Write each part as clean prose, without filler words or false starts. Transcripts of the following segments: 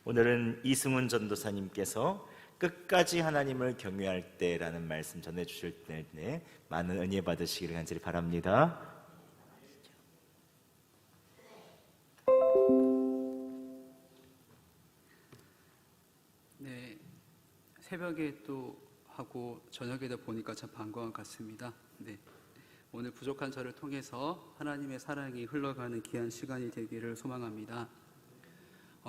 오늘은 이승훈 전도사님께서 끝까지 하나님을 경외할 때라는 말씀 전해주실 때 많은 은혜 받으시기를 간절히 바랍니다. 네, 새벽에 또 하고 저녁에도 보니까 참 반가운 것 같습니다. 네, 오늘 부족한 저를 통해서 하나님의 사랑이 흘러가는 귀한 시간이 되기를 소망합니다.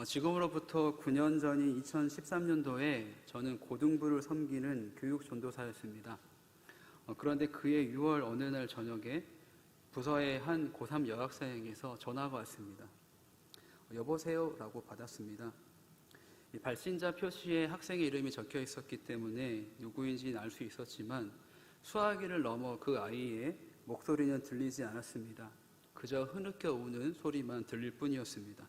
지금으로부터 9년 전인 2013년도에 저는 고등부를 섬기는 교육 전도사였습니다. 그런데 그해 6월 어느 날 저녁에 부서의 한 고3 여학생에게서 전화가 왔습니다. 여보세요? 라고 받았습니다. 이 발신자 표시에 학생의 이름이 적혀 있었기 때문에 누구인지는 알 수 있었지만 수화기를 넘어 그 아이의 목소리는 들리지 않았습니다. 그저 흐느껴 우는 소리만 들릴 뿐이었습니다.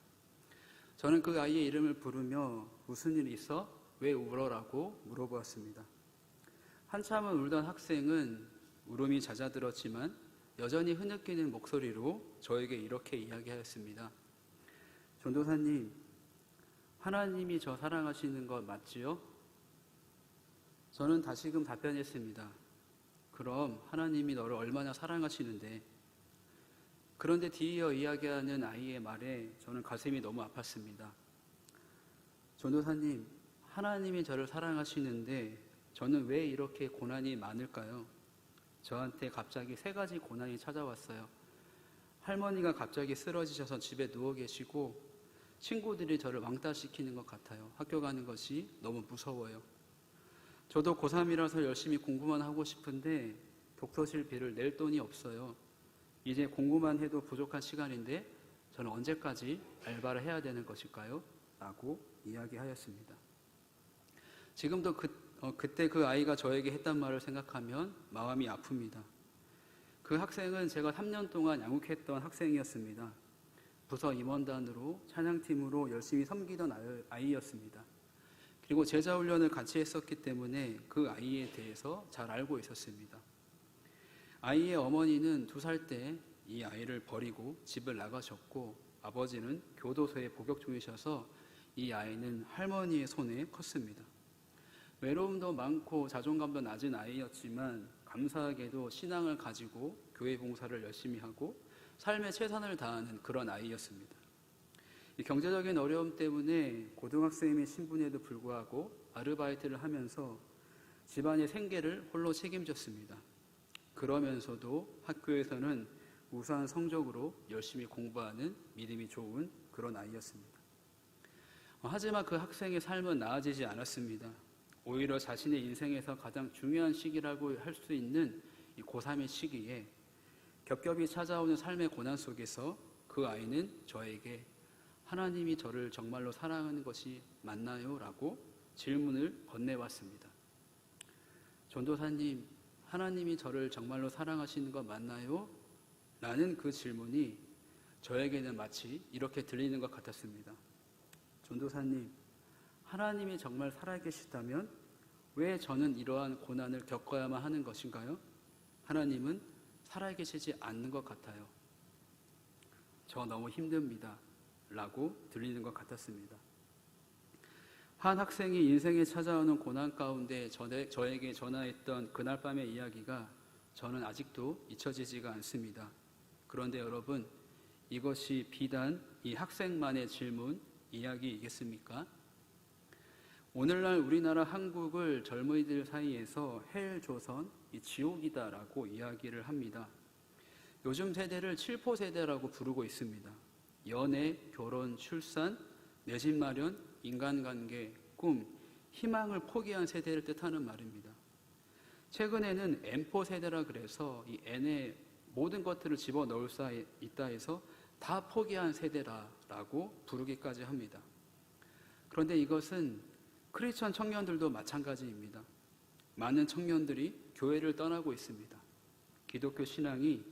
저는 그 아이의 이름을 부르며 무슨 일이 있어? 왜 울어라고 물어보았습니다. 한참을 울던 학생은 울음이 잦아들었지만 여전히 흐느끼는 목소리로 저에게 이렇게 이야기하였습니다. 전도사님, 하나님이 저 사랑하시는 것 맞지요? 저는 다시금 답변했습니다. 그럼 하나님이 너를 얼마나 사랑하시는데? 그런데 뒤이어 이야기하는 아이의 말에 저는 가슴이 너무 아팠습니다. 전도사님, 하나님이 저를 사랑하시는데 저는 왜 이렇게 고난이 많을까요? 저한테 갑자기 3가지 고난이 찾아왔어요. 할머니가 갑자기 쓰러지셔서 집에 누워 계시고 친구들이 저를 왕따시키는 것 같아요. 학교 가는 것이 너무 무서워요. 저도 고3이라서 열심히 공부만 하고 싶은데 독서실비를 낼 돈이 없어요. 이제 공부만 해도 부족한 시간인데 저는 언제까지 알바를 해야 되는 것일까요? 라고 이야기하였습니다. 지금도 그때 그 아이가 저에게 했단 말을 생각하면 마음이 아픕니다. 그 학생은 제가 3년 동안 양육했던 학생이었습니다. 부서 임원단으로 찬양팀으로 열심히 섬기던 아이였습니다. 그리고 제자훈련을 같이 했었기 때문에 그 아이에 대해서 잘 알고 있었습니다. 아이의 어머니는 2살 때 이 아이를 버리고 집을 나가셨고 아버지는 교도소에 복역 중이셔서 이 아이는 할머니의 손에 컸습니다. 외로움도 많고 자존감도 낮은 아이였지만 감사하게도 신앙을 가지고 교회 봉사를 열심히 하고 삶에 최선을 다하는 그런 아이였습니다. 이 경제적인 어려움 때문에 고등학생의 신분에도 불구하고 아르바이트를 하면서 집안의 생계를 홀로 책임졌습니다. 그러면서도 학교에서는 우수한 성적으로 열심히 공부하는 믿음이 좋은 그런 아이였습니다. 하지만 그 학생의 삶은 나아지지 않았습니다. 오히려 자신의 인생에서 가장 중요한 시기라고 할 수 있는 이 고3의 시기에 겹겹이 찾아오는 삶의 고난 속에서 그 아이는 저에게 하나님이 저를 정말로 사랑하는 것이 맞나요? 라고 질문을 건네왔습니다. 전도사님, 하나님이 저를 정말로 사랑하시는 것 맞나요? 라는 그 질문이 저에게는 마치 이렇게 들리는 것 같았습니다. 전도사님, 하나님이 정말 살아계시다면 왜 저는 이러한 고난을 겪어야만 하는 것인가요? 하나님은 살아계시지 않는 것 같아요. 저 너무 힘듭니다. 라고 들리는 것 같았습니다. 한 학생이 인생에 찾아오는 고난 가운데 저에게 전화했던 그날 밤의 이야기가 저는 아직도 잊혀지지가 않습니다. 그런데 여러분, 이것이 비단 이 학생만의 질문, 이야기이겠습니까? 오늘날 우리나라 한국을 젊은이들 사이에서 헬 조선, 지옥이다라고 이야기를 합니다. 요즘 세대를 7포 세대라고 부르고 있습니다. 연애, 결혼, 출산, 내 집 마련, 인간관계, 꿈, 희망을 포기한 세대를 뜻하는 말입니다. 최근에는 N포 세대라 그래서 이 N에 모든 것들을 집어넣을 수 있다 해서 다 포기한 세대라고 부르기까지 합니다. 그런데 이것은 크리스천 청년들도 마찬가지입니다. 많은 청년들이 교회를 떠나고 있습니다. 기독교 신앙이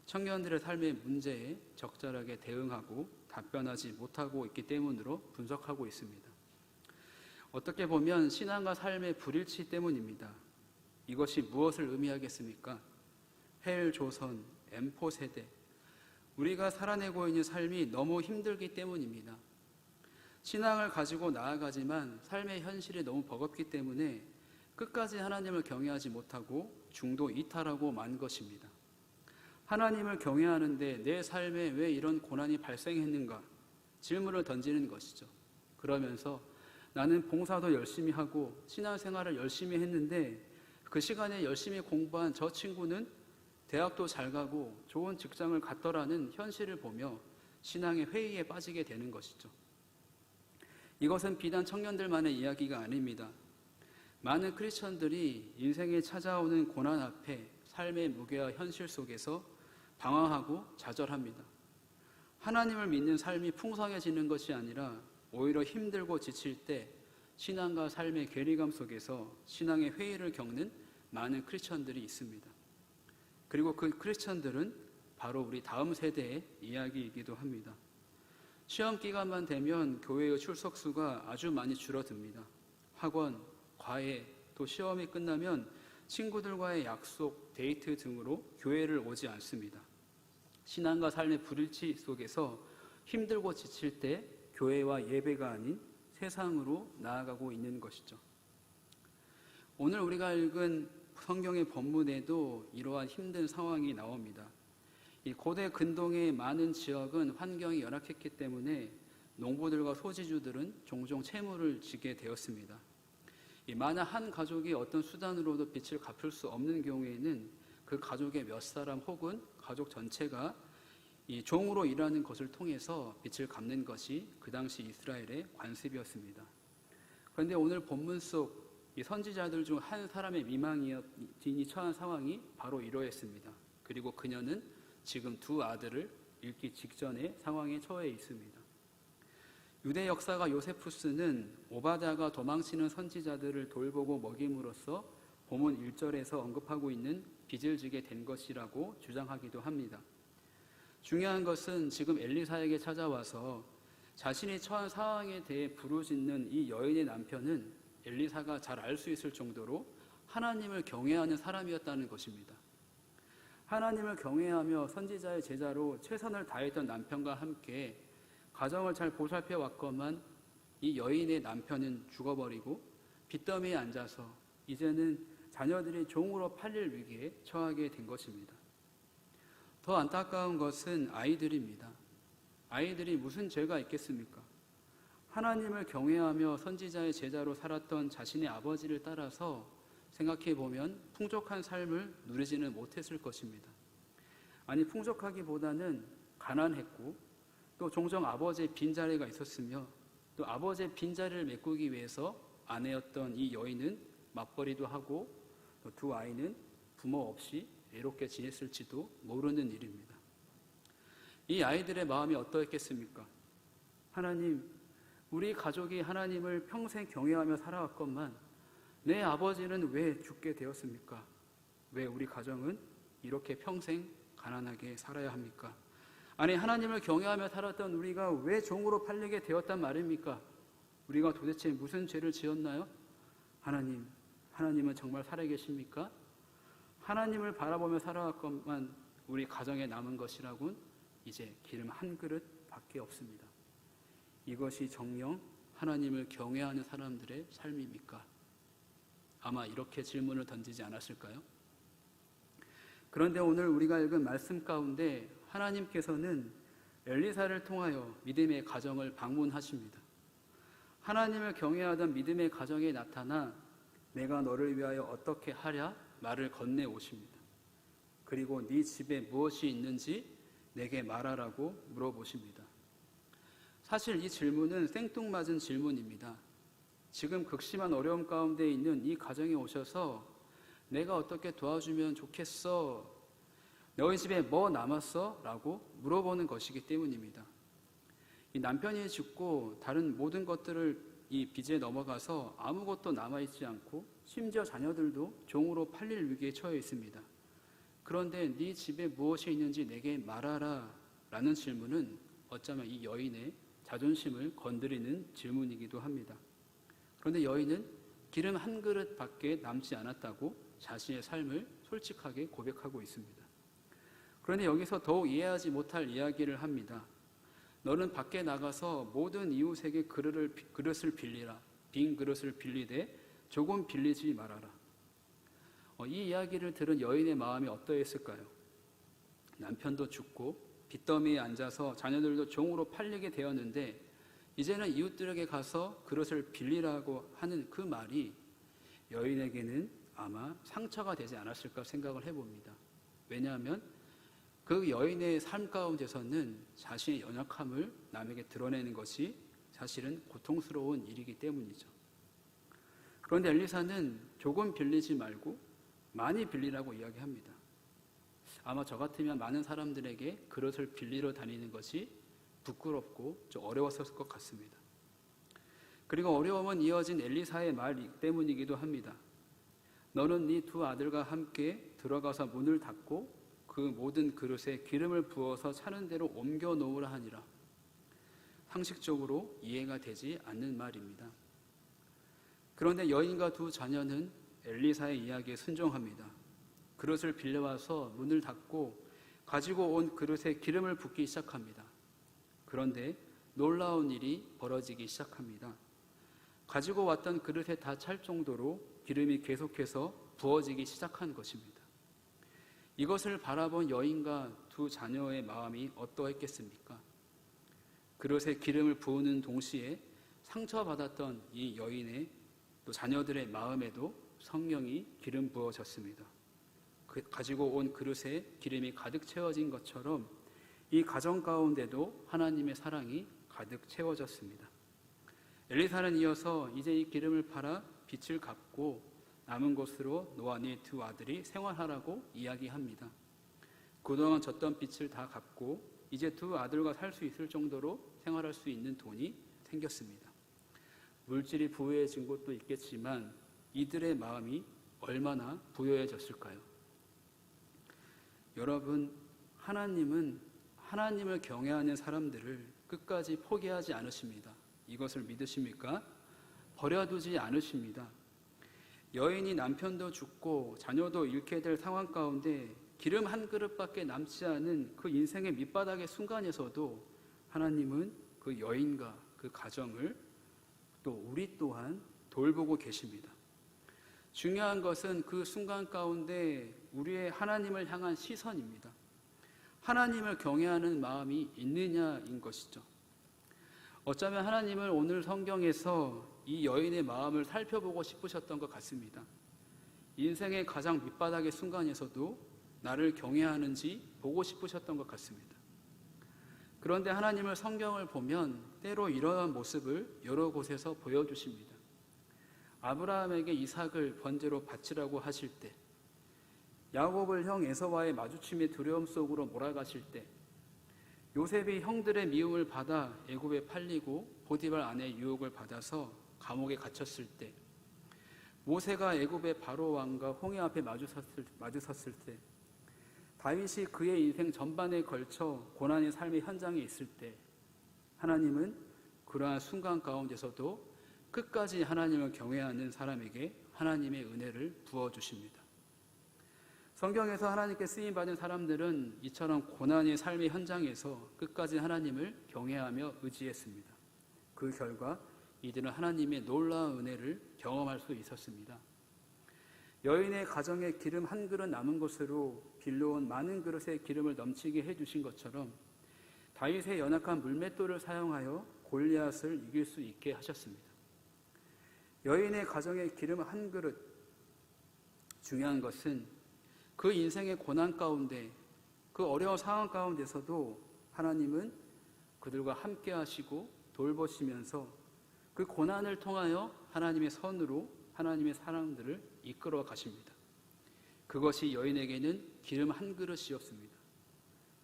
청년들의 삶의 문제에 적절하게 대응하고 답변하지 못하고 있기 때문으로 분석하고 있습니다. 어떻게 보면 신앙과 삶의 불일치 때문입니다. 이것이 무엇을 의미하겠습니까? 헬 조선, M포 세대, 우리가 살아내고 있는 삶이 너무 힘들기 때문입니다. 신앙을 가지고 나아가지만 삶의 현실이 너무 버겁기 때문에 끝까지 하나님을 경외하지 못하고 중도 이탈하고 만 것입니다. 하나님을 경외하는데 내 삶에 왜 이런 고난이 발생했는가 질문을 던지는 것이죠. 그러면서 나는 봉사도 열심히 하고 신앙생활을 열심히 했는데 그 시간에 열심히 공부한 저 친구는 대학도 잘 가고 좋은 직장을 갖더라는 현실을 보며 신앙의 회의에 빠지게 되는 것이죠. 이것은 비단 청년들만의 이야기가 아닙니다. 많은 크리스천들이 인생에 찾아오는 고난 앞에 삶의 무게와 현실 속에서 방황하고 좌절합니다. 하나님을 믿는 삶이 풍성해지는 것이 아니라 오히려 힘들고 지칠 때 신앙과 삶의 괴리감 속에서 신앙의 회의를 겪는 많은 크리스천들이 있습니다. 그리고 그 크리스천들은 바로 우리 다음 세대의 이야기이기도 합니다. 시험 기간만 되면 교회의 출석 수가 아주 많이 줄어듭니다. 학원, 과외, 또 시험이 끝나면 친구들과의 약속, 데이트 등으로 교회를 오지 않습니다. 신앙과 삶의 불일치 속에서 힘들고 지칠 때 교회와 예배가 아닌 세상으로 나아가고 있는 것이죠. 오늘 우리가 읽은 성경의 본문에도 이러한 힘든 상황이 나옵니다. 이 고대 근동의 많은 지역은 환경이 열악했기 때문에 농부들과 소지주들은 종종 채무를 지게 되었습니다. 만약 한 가족이 어떤 수단으로도 빚을 갚을 수 없는 경우에는 그 가족의 몇 사람 혹은 가족 전체가 이 종으로 일하는 것을 통해서 빚을 갚는 것이 그 당시 이스라엘의 관습이었습니다. 그런데 오늘 본문 속 이 선지자들 중 한 사람의 미망인이 처한 상황이 바로 이러했습니다. 그리고 그녀는 지금 두 아들을 잃기 직전의 상황에 처해 있습니다. 유대 역사가 요세푸스는 오바댜가 도망치는 선지자들을 돌보고 먹임으로써 본문 1절에서 언급하고 있는 빚을 지게 된 것이라고 주장하기도 합니다. 중요한 것은 지금 엘리사에게 찾아와서 자신이 처한 상황에 대해 부르짖는 이 여인의 남편은 엘리사가 잘 알 수 있을 정도로 하나님을 경외하는 사람이었다는 것입니다. 하나님을 경외하며 선지자의 제자로 최선을 다했던 남편과 함께 가정을 잘 보살펴 왔건만 이 여인의 남편은 죽어버리고 빚더미에 앉아서 이제는 자녀들이 종으로 팔릴 위기에 처하게 된 것입니다. 더 안타까운 것은 아이들입니다. 아이들이 무슨 죄가 있겠습니까? 하나님을 경외하며 선지자의 제자로 살았던 자신의 아버지를 따라서 생각해보면 풍족한 삶을 누리지는 못했을 것입니다. 아니, 풍족하기보다는 가난했고 또 종종 아버지의 빈자리가 있었으며 또 아버지의 빈자리를 메꾸기 위해서 아내였던 이 여인은 맞벌이도 하고 또 두 아이는 부모 없이 외롭게 지냈을지도 모르는 일입니다. 이 아이들의 마음이 어떠했겠습니까? 하나님, 우리 가족이 하나님을 평생 경외하며 살아왔건만 내 아버지는 왜 죽게 되었습니까? 왜 우리 가정은 이렇게 평생 가난하게 살아야 합니까? 아니, 하나님을 경외하며 살았던 우리가 왜 종으로 팔리게 되었단 말입니까? 우리가 도대체 무슨 죄를 지었나요? 하나님은 정말 살아계십니까? 하나님을 바라보며 살아왔건만 우리 가정에 남은 것이라곤 이제 기름 한 그릇 밖에 없습니다. 이것이 정녕 하나님을 경외하는 사람들의 삶입니까? 아마 이렇게 질문을 던지지 않았을까요? 그런데 오늘 우리가 읽은 말씀 가운데 하나님께서는 엘리사를 통하여 믿음의 가정을 방문하십니다. 하나님을 경외하던 믿음의 가정에 나타나 내가 너를 위하여 어떻게 하랴 말을 건네오십니다. 그리고 네 집에 무엇이 있는지 내게 말하라고 물어보십니다. 사실 이 질문은 생뚱맞은 질문입니다. 지금 극심한 어려움 가운데 있는 이 가정에 오셔서 내가 어떻게 도와주면 좋겠어? 너희 집에 뭐 남았어? 라고 물어보는 것이기 때문입니다. 이 남편이 죽고 다른 모든 것들을 이 빚에 넘어가서 아무것도 남아있지 않고 심지어 자녀들도 종으로 팔릴 위기에 처해 있습니다. 그런데 네 집에 무엇이 있는지 내게 말하라 라는 질문은 어쩌면 이 여인의 자존심을 건드리는 질문이기도 합니다. 그런데 여인은 기름 한 그릇밖에 남지 않았다고 자신의 삶을 솔직하게 고백하고 있습니다. 그런데 여기서 더욱 이해하지 못할 이야기를 합니다. 너는 밖에 나가서 모든 이웃에게 그릇을 빌리라. 빈 그릇을 빌리되 조금 빌리지 말아라. 이 이야기를 들은 여인의 마음이 어떠했을까요? 남편도 죽고 빚더미에 앉아서 자녀들도 종으로 팔리게 되었는데 이제는 이웃들에게 가서 그릇을 빌리라고 하는 그 말이 여인에게는 아마 상처가 되지 않았을까 생각을 해봅니다. 왜냐하면 그 여인의 삶 가운데서는 자신의 연약함을 남에게 드러내는 것이 사실은 고통스러운 일이기 때문이죠. 그런데 엘리사는 조금 빌리지 말고 많이 빌리라고 이야기합니다. 아마 저 같으면 많은 사람들에게 그릇을 빌리러 다니는 것이 부끄럽고 좀 어려웠을 것 같습니다. 그리고 어려움은 이어진 엘리사의 말 때문이기도 합니다. 너는 네 두 아들과 함께 들어가서 문을 닫고 그 모든 그릇에 기름을 부어서 차는 대로 옮겨 놓으라 하니라. 상식적으로 이해가 되지 않는 말입니다. 그런데 여인과 두 자녀는 엘리사의 이야기에 순종합니다. 그릇을 빌려와서 문을 닫고 가지고 온 그릇에 기름을 붓기 시작합니다. 그런데 놀라운 일이 벌어지기 시작합니다. 가지고 왔던 그릇에 다 찰 정도로 기름이 계속해서 부어지기 시작한 것입니다. 이것을 바라본 여인과 두 자녀의 마음이 어떠했겠습니까? 그릇에 기름을 부으는 동시에 상처받았던 이 여인의 또 자녀들의 마음에도 성령이 기름 부어졌습니다. 가지고 온 그릇에 기름이 가득 채워진 것처럼 이 가정 가운데도 하나님의 사랑이 가득 채워졌습니다. 엘리사는 이어서 이제 이 기름을 팔아 빚을 갚고 남은 곳으로 노아의 두 아들이 생활하라고 이야기합니다. 그동안 졌던 빚을 다 갚고 이제 두 아들과 살 수 있을 정도로 생활할 수 있는 돈이 생겼습니다. 물질이 부유해진 것도 있겠지만 이들의 마음이 얼마나 부유해졌을까요? 여러분, 하나님은 하나님을 경외하는 사람들을 끝까지 포기하지 않으십니다. 이것을 믿으십니까? 버려두지 않으십니다. 여인이 남편도 죽고 자녀도 잃게 될 상황 가운데 기름 한 그릇밖에 남지 않은 그 인생의 밑바닥의 순간에서도 하나님은 그 여인과 그 가정을 또 우리 또한 돌보고 계십니다. 중요한 것은 그 순간 가운데 우리의 하나님을 향한 시선입니다. 하나님을 경외하는 마음이 있느냐인 것이죠. 어쩌면 하나님을 오늘 성경에서 이 여인의 마음을 살펴보고 싶으셨던 것 같습니다. 인생의 가장 밑바닥의 순간에서도 나를 경외하는지 보고 싶으셨던 것 같습니다. 그런데 하나님을 성경을 보면 때로 이러한 모습을 여러 곳에서 보여주십니다. 아브라함에게 이삭을 번제로 바치라고 하실 때, 야곱을 형 에서와의 마주침의 두려움 속으로 몰아가실 때, 요셉이 형들의 미움을 받아 애굽에 팔리고 보디발 아내의 유혹을 받아서 감옥에 갇혔을 때, 모세가 애굽의 바로 왕과 홍해 앞에 마주섰을 때, 다윗이 그의 인생 전반에 걸쳐 고난의 삶의 현장에 있을 때 하나님은 그러한 순간 가운데서도 끝까지 하나님을 경외하는 사람에게 하나님의 은혜를 부어주십니다. 성경에서 하나님께 쓰임받은 사람들은 이처럼 고난의 삶의 현장에서 끝까지 하나님을 경외하며 의지했습니다. 그 결과 이들은 하나님의 놀라운 은혜를 경험할 수 있었습니다. 여인의 가정에 기름 한 그릇 남은 것으로 빌려온 많은 그릇에 기름을 넘치게 해주신 것처럼 다윗의 연약한 물맷돌을 사용하여 골리앗을 이길 수 있게 하셨습니다. 여인의 가정에 기름 한 그릇, 중요한 것은 그 인생의 고난 가운데, 그 어려운 상황 가운데서도 하나님은 그들과 함께 하시고 돌보시면서 그 고난을 통하여 하나님의 선으로 하나님의 사람들을 이끌어 가십니다. 그것이 여인에게는 기름 한 그릇이었습니다.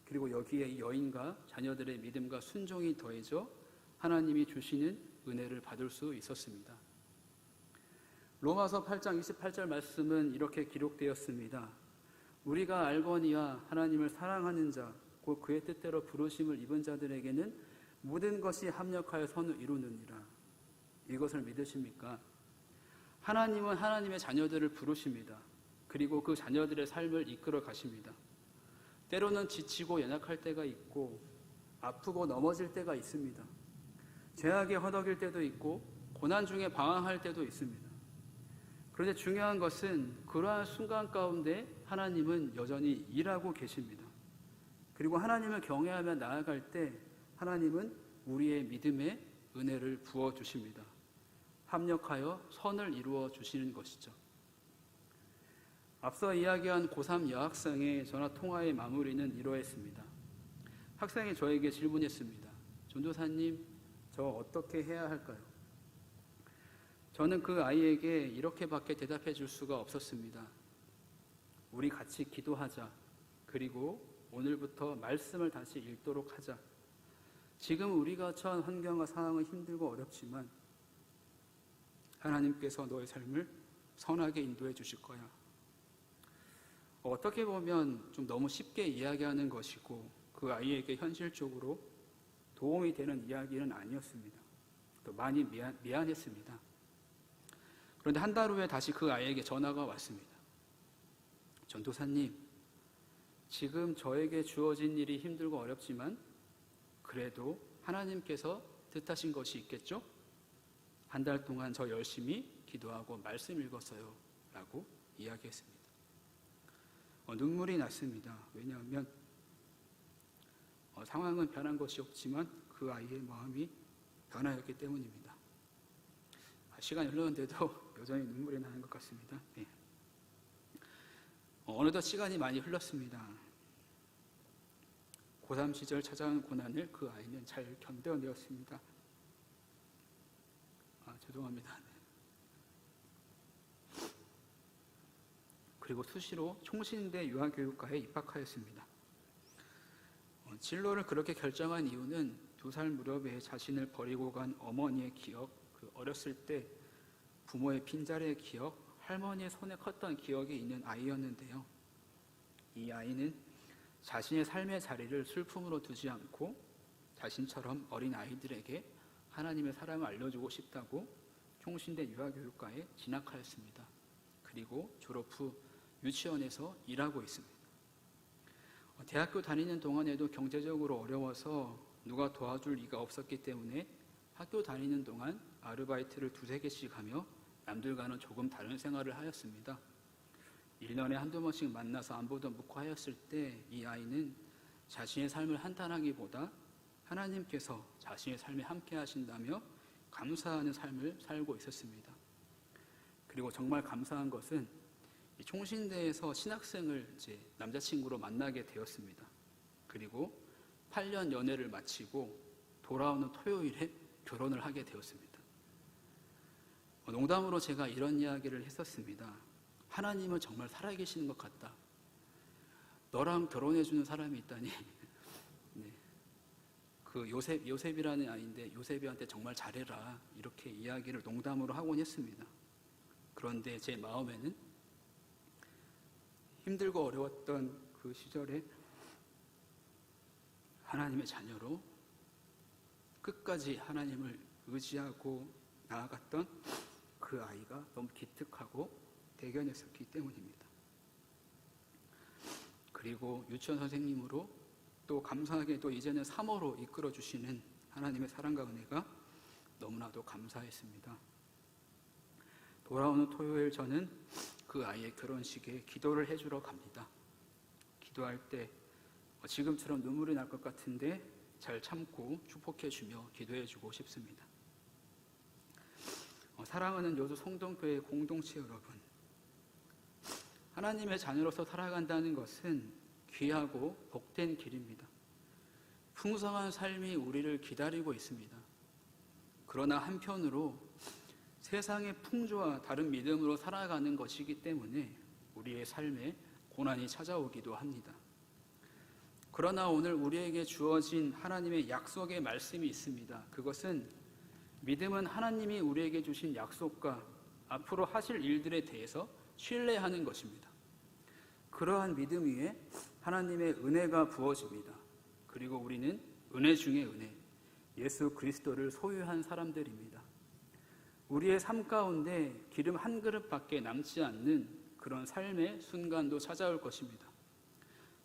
그리고 여기에 여인과 자녀들의 믿음과 순종이 더해져 하나님이 주시는 은혜를 받을 수 있었습니다. 로마서 8장 28절 말씀은 이렇게 기록되었습니다. 우리가 알거니와 하나님을 사랑하는 자, 곧 그의 뜻대로 부르심을 입은 자들에게는 모든 것이 합력하여 선을 이루느니라. 이것을 믿으십니까? 하나님은 하나님의 자녀들을 부르십니다. 그리고 그 자녀들의 삶을 이끌어 가십니다. 때로는 지치고 연약할 때가 있고 아프고 넘어질 때가 있습니다. 죄악에 허덕일 때도 있고 고난 중에 방황할 때도 있습니다. 그런데 중요한 것은 그러한 순간 가운데 하나님은 여전히 일하고 계십니다. 그리고 하나님을 경외하며 나아갈 때 하나님은 우리의 믿음에 은혜를 부어주십니다. 합력하여 선을 이루어 주시는 것이죠. 앞서 이야기한 고3 여학생의 전화통화의 마무리는 이러했습니다. 학생이 저에게 질문했습니다. 전도사님, 저 어떻게 해야 할까요? 저는 그 아이에게 이렇게밖에 대답해 줄 수가 없었습니다. 우리 같이 기도하자. 그리고 오늘부터 말씀을 다시 읽도록 하자. 지금 우리가 처한 환경과 상황은 힘들고 어렵지만 하나님께서 너의 삶을 선하게 인도해 주실 거야. 어떻게 보면 좀 너무 쉽게 이야기하는 것이고 그 아이에게 현실적으로 도움이 되는 이야기는 아니었습니다. 또 많이 미안했습니다. 그런데 한 달 후에 다시 그 아이에게 전화가 왔습니다. 전도사님, 지금 저에게 주어진 일이 힘들고 어렵지만 그래도 하나님께서 뜻하신 것이 있겠죠? 한 달 동안 저 열심히 기도하고 말씀 읽었어요. 라고 이야기했습니다. 눈물이 났습니다. 왜냐하면 상황은 변한 것이 없지만 그 아이의 마음이 변하였기 때문입니다. 시간이 흘렀는데도 여전히 눈물이 나는 것 같습니다. 네. 어느덧 시간이 많이 흘렀습니다. 고3 시절 찾아온 고난을 그 아이는 잘 견뎌내었습니다. 죄송합니다. 네. 그리고 수시로 총신대 유아교육과에 입학하였습니다. 진로를 그렇게 결정한 이유는 2살 무렵에 자신을 버리고 간 어머니의 기억, 그 어렸을 때 부모의 빈자리의 기억, 할머니의 손에 컸던 기억이 있는 아이였는데요. 이 아이는 자신의 삶의 자리를 슬픔으로 두지 않고 자신처럼 어린 아이들에게 하나님의 사랑을 알려주고 싶다고 총신대 유아교육과에 진학하였습니다. 그리고 졸업 후 유치원에서 일하고 있습니다. 대학교 다니는 동안에도 경제적으로 어려워서 누가 도와줄 리가 없었기 때문에 학교 다니는 동안 아르바이트를 2-3개씩 하며 남들과는 조금 다른 생활을 하였습니다. 1년에 한두 번씩 만나서 안부도 묻고 하였을 때 이 아이는 자신의 삶을 한탄하기보다 하나님께서 자신의 삶에 함께 하신다며 감사하는 삶을 살고 있었습니다. 그리고 정말 감사한 것은 이 총신대에서 신학생을 이제 남자친구로 만나게 되었습니다. 그리고 8년 연애를 마치고 돌아오는 토요일에 결혼을 하게 되었습니다. 농담으로 제가 이런 이야기를 했었습니다. 하나님은 정말 살아계시는 것 같다. 너랑 결혼해주는 사람이 있다니. 네. 그 요셉이라는 아이인데 요셉이한테 정말 잘해라. 이렇게 이야기를 농담으로 하곤 했습니다. 그런데 제 마음에는 힘들고 어려웠던 그 시절에 하나님의 자녀로 끝까지 하나님을 의지하고 나아갔던 그 아이가 너무 기특하고 대견했었기 때문입니다. 그리고 유치원 선생님으로 또 감사하게도 이제는 사모로 이끌어 주시는 하나님의 사랑과 은혜가 너무나도 감사했습니다. 돌아오는 토요일 저는 그 아이의 결혼식에 기도를 해주러 갑니다. 기도할 때 지금처럼 눈물이 날 것 같은데 잘 참고 축복해주며 기도해주고 싶습니다. 사랑하는 여주 성동교회 공동체 여러분, 하나님의 자녀로서 살아간다는 것은 귀하고 복된 길입니다. 풍성한 삶이 우리를 기다리고 있습니다. 그러나 한편으로 세상의 풍조와 다른 믿음으로 살아가는 것이기 때문에 우리의 삶에 고난이 찾아오기도 합니다. 그러나 오늘 우리에게 주어진 하나님의 약속의 말씀이 있습니다. 그것은 믿음은 하나님이 우리에게 주신 약속과 앞으로 하실 일들에 대해서 신뢰하는 것입니다. 그러한 믿음 위에 하나님의 은혜가 부어집니다. 그리고 우리는 은혜 중에 은혜, 예수 그리스도를 소유한 사람들입니다. 우리의 삶 가운데 기름 한 그릇밖에 남지 않는 그런 삶의 순간도 찾아올 것입니다.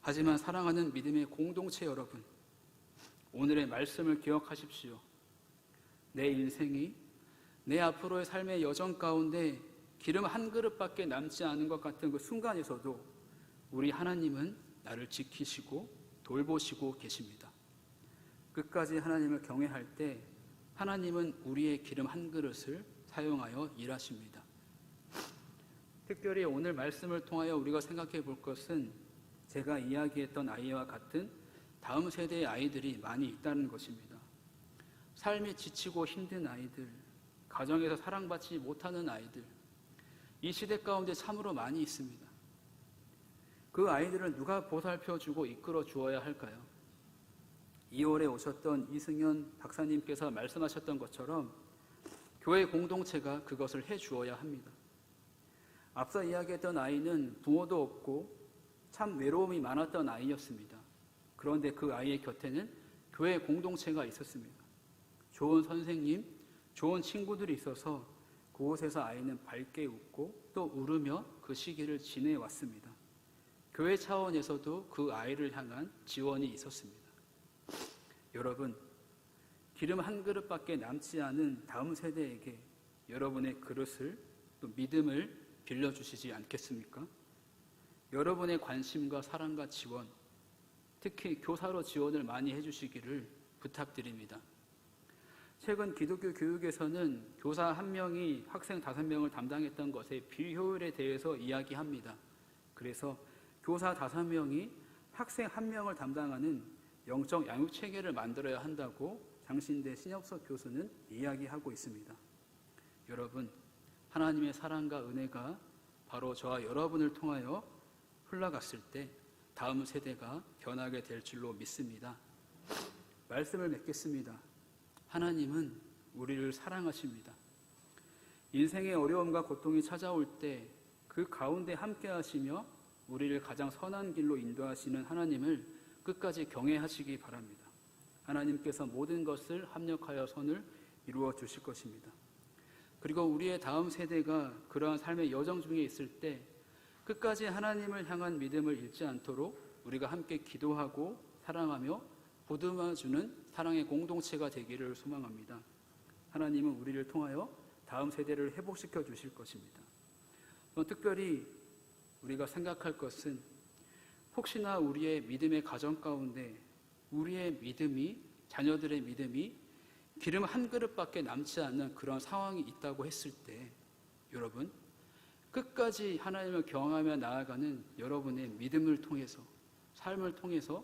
하지만 사랑하는 믿음의 공동체 여러분, 오늘의 말씀을 기억하십시오. 내 인생이 내 앞으로의 삶의 여정 가운데 기름 한 그릇밖에 남지 않은 것 같은 그 순간에서도 우리 하나님은 나를 지키시고 돌보시고 계십니다. 끝까지 하나님을 경외할 때 하나님은 우리의 기름 한 그릇을 사용하여 일하십니다. 특별히 오늘 말씀을 통하여 우리가 생각해 볼 것은 제가 이야기했던 아이와 같은 다음 세대의 아이들이 많이 있다는 것입니다. 삶이 지치고 힘든 아이들, 가정에서 사랑받지 못하는 아이들, 이 시대 가운데 참으로 많이 있습니다. 그 아이들을 누가 보살펴주고 이끌어 주어야 할까요? 2월에 오셨던 이승현 박사님께서 말씀하셨던 것처럼 교회 공동체가 그것을 해 주어야 합니다. 앞서 이야기했던 아이는 부모도 없고 참 외로움이 많았던 아이였습니다. 그런데 그 아이의 곁에는 교회 공동체가 있었습니다. 좋은 선생님, 좋은 친구들이 있어서 그곳에서 아이는 밝게 웃고 또 울으며 그 시기를 지내왔습니다. 교회 차원에서도 그 아이를 향한 지원이 있었습니다. 여러분, 기름 한 그릇밖에 남지 않은 다음 세대에게 여러분의 그릇을 또 믿음을 빌려주시지 않겠습니까? 여러분의 관심과 사랑과 지원, 특히 교사로 지원을 많이 해주시기를 부탁드립니다. 최근 기독교 교육에서는 교사 1명이 학생 5명을 담당했던 것의 비효율에 대해서 이야기합니다. 그래서 교사 5명이 학생 1명을 담당하는 영적 양육 체계를 만들어야 한다고 장신대 신혁석 교수는 이야기하고 있습니다. 여러분, 하나님의 사랑과 은혜가 바로 저와 여러분을 통하여 흘러갔을 때 다음 세대가 변하게 될 줄로 믿습니다. 말씀을 맺겠습니다. 하나님은 우리를 사랑하십니다. 인생의 어려움과 고통이 찾아올 때 그 가운데 함께 하시며 우리를 가장 선한 길로 인도하시는 하나님을 끝까지 경외하시기 바랍니다. 하나님께서 모든 것을 합력하여 선을 이루어 주실 것입니다. 그리고 우리의 다음 세대가 그러한 삶의 여정 중에 있을 때 끝까지 하나님을 향한 믿음을 잃지 않도록 우리가 함께 기도하고 사랑하며 보듬어주는 사랑의 공동체가 되기를 소망합니다. 하나님은 우리를 통하여 다음 세대를 회복시켜 주실 것입니다. 특별히 우리가 생각할 것은 혹시나 우리의 믿음의 가정 가운데 우리의 믿음이, 자녀들의 믿음이 기름 한 그릇밖에 남지 않는 그런 상황이 있다고 했을 때 여러분, 끝까지 하나님을 경험하며 나아가는 여러분의 믿음을 통해서, 삶을 통해서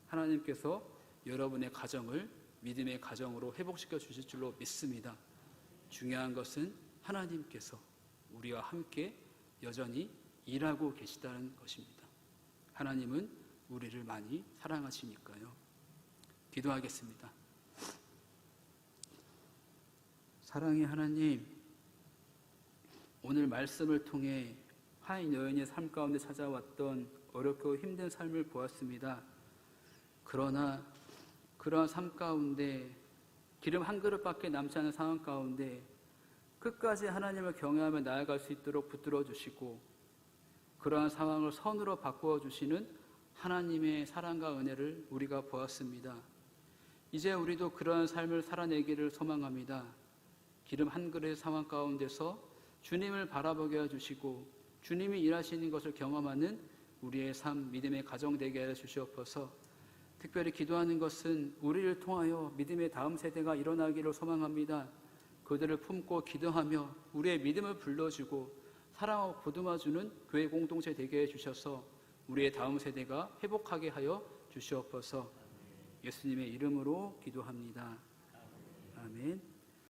하나님께서 여러분의 가정을 믿음의 가정으로 회복시켜 주실 줄로 믿습니다. 중요한 것은 하나님께서 우리와 함께 여전히 일하고 계시다는 것입니다. 하나님은 우리를 많이 사랑하시니까요. 기도하겠습니다. 사랑의 하나님, 오늘 말씀을 통해 하인 여인의 삶 가운데 찾아왔던 어렵고 힘든 삶을 보았습니다. 그러나 그러한 삶 가운데 기름 한 그릇밖에 남지 않은 상황 가운데 끝까지 하나님을 경외하며 나아갈 수 있도록 붙들어 주시고 그러한 상황을 선으로 바꾸어 주시는 하나님의 사랑과 은혜를 우리가 보았습니다. 이제 우리도 그러한 삶을 살아내기를 소망합니다. 기름 한 그릇의 상황 가운데서 주님을 바라보게 해주시고 주님이 일하시는 것을 경험하는 우리의 삶, 믿음의 가정 되게 해 주시옵소서. 특별히 기도하는 것은 우리를 통하여 믿음의 다음 세대가 일어나기를 소망합니다. 그들을 품고 기도하며 우리의 믿음을 불러주고 사랑하고 보듬어주는 교회 공동체 되게 해주셔서 우리의 다음 세대가 회복하게 하여 주시옵소서. 예수님의 이름으로 기도합니다. 아멘.